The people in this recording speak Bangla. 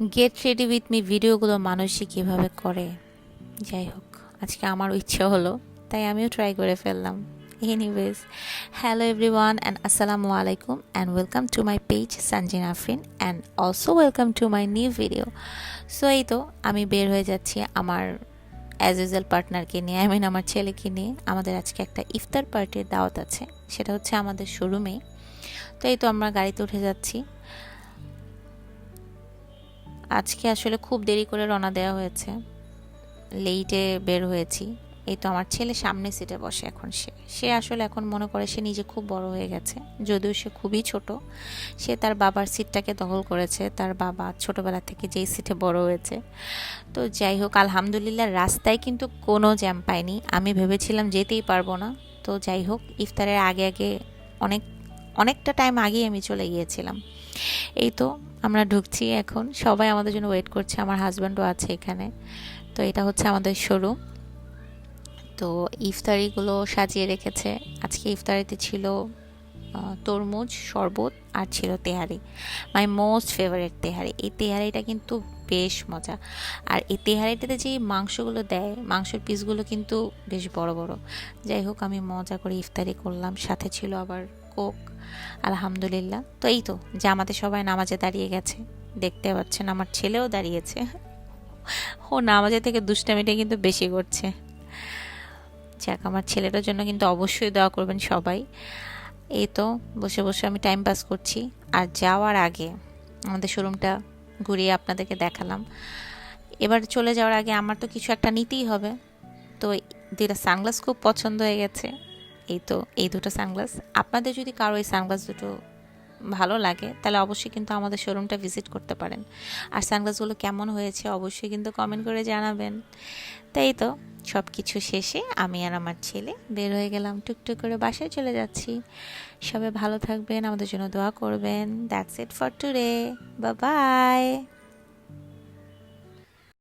গেট রেডি উইথ মি ভিডিওগুলো মানুষই কীভাবে করে। যাই হোক, আজকে আমারও ইচ্ছে হলো, তাই আমিও ট্রাই করে ফেললাম। এনিওয়েজ, হ্যালো এভরিওয়ান অ্যান্ড আসসালামু আলাইকুম and welcome to my page সানজিন Afrin and also welcome to my new video. So এই তো আমি বের হয়ে যাচ্ছি আমার অ্যাজ ইউজুয়াল পার্টনারকে নিয়ে, আমার ছেলেকে নিয়ে। আমাদের আজকে একটা ইফতার পার্টির দাওয়াত আছে, সেটা হচ্ছে আমাদের শোরুমে। তো এই তো আমরা গাড়িতে উঠে যাচ্ছি। আজকে আসলে খুব দেরি করে রওনা দেওয়া হয়েছে, লেটে বের হয়েছি। এই তো আমার ছেলে সামনে সিটে বসে। এখন সে আসলে এখন মনে করে সে নিজে খুব বড় হয়ে গেছে, যদিও সে খুবই ছোট। সে তার বাবার সিটটাকে দখল করেছে, তার বাবা ছোটবেলা থেকে যেই সিটে বড় হয়েছে। তো যাই হোক, আলহামদুলিল্লাহ রাস্তায় কিন্তু কোনো জ্যাম পাইনি। আমি ভেবেছিলাম যেতেই পারবো না। তো যাই হোক, ইফতারের আগে আগে অনেকটা টাইম আগেই আমি চলে গিয়েছিলাম। এই তো আমরা ঢুকছি, এখন সবাই আমাদের জন্য ওয়েট করছে, আমার হাজব্যান্ডও আছে এখানে। তো এটা হচ্ছে আমাদের শোরুম। তো ইফতারিগুলো সাজিয়ে রেখেছে। আজকে ইফতারিতে ছিল তরমুজ শরবত, আর ছিল তেহারি, মাই মোস্ট ফেভারিট তেহারি। এই তেহারিটা কিন্তু বেশ মজা। আর এই তেহারিটাতে যে মাংসগুলো দেয়, মাংসের পিসগুলো কিন্তু বেশ বড় বড়। যাই হোক, আমি মজা করে ইফতারি করলাম, সাথে ছিল আবার কোক। আলহামদুলিল্লাহ। তো এই তো জামাতে সবাই নামাজে দাঁড়িয়ে গেছে, দেখতে পাচ্ছেন আমার ছেলেও দাঁড়িয়েছে। ও নামাজে থেকে দুষ্টামিটা কিন্তু বেশি করছে। যাক, আমার ছেলেটার জন্য কিন্তু অবশ্যই দোয়া করবেন সবাই। এই তো বসে বসে আমি টাইম পাস করছি। আর যাওয়ার আগে আমাদের শোরুমটা ঘুরিয়ে আপনাদেরকে দেখালাম। এবার চলে যাওয়ার আগে আমার তো কিছু একটা নিতেই হবে। তো দুইটা সানগ্লাস খুব পছন্দ হয়ে গেছে। এই তো এই দুটো সানগ্লাস, আপনাদের যদি কারো এই সানগ্লাস দুটো ভালো লাগে তাহলে অবশ্যই কিন্তু আমাদের শোরুমটা ভিজিট করতে পারেন। আর সানগ্লাসগুলো কেমন হয়েছে অবশ্যই কিন্তু কমেন্ট করে জানাবেন। তাই তো সব কিছু শেষে আমি আর আমার ছেলে বের হয়ে গেলাম, টুকটুক করে বাসায় চলে যাচ্ছি। সবাই ভালো থাকবেন, আমাদের জন্য দোয়া করবেন। That's it for today, bye bye.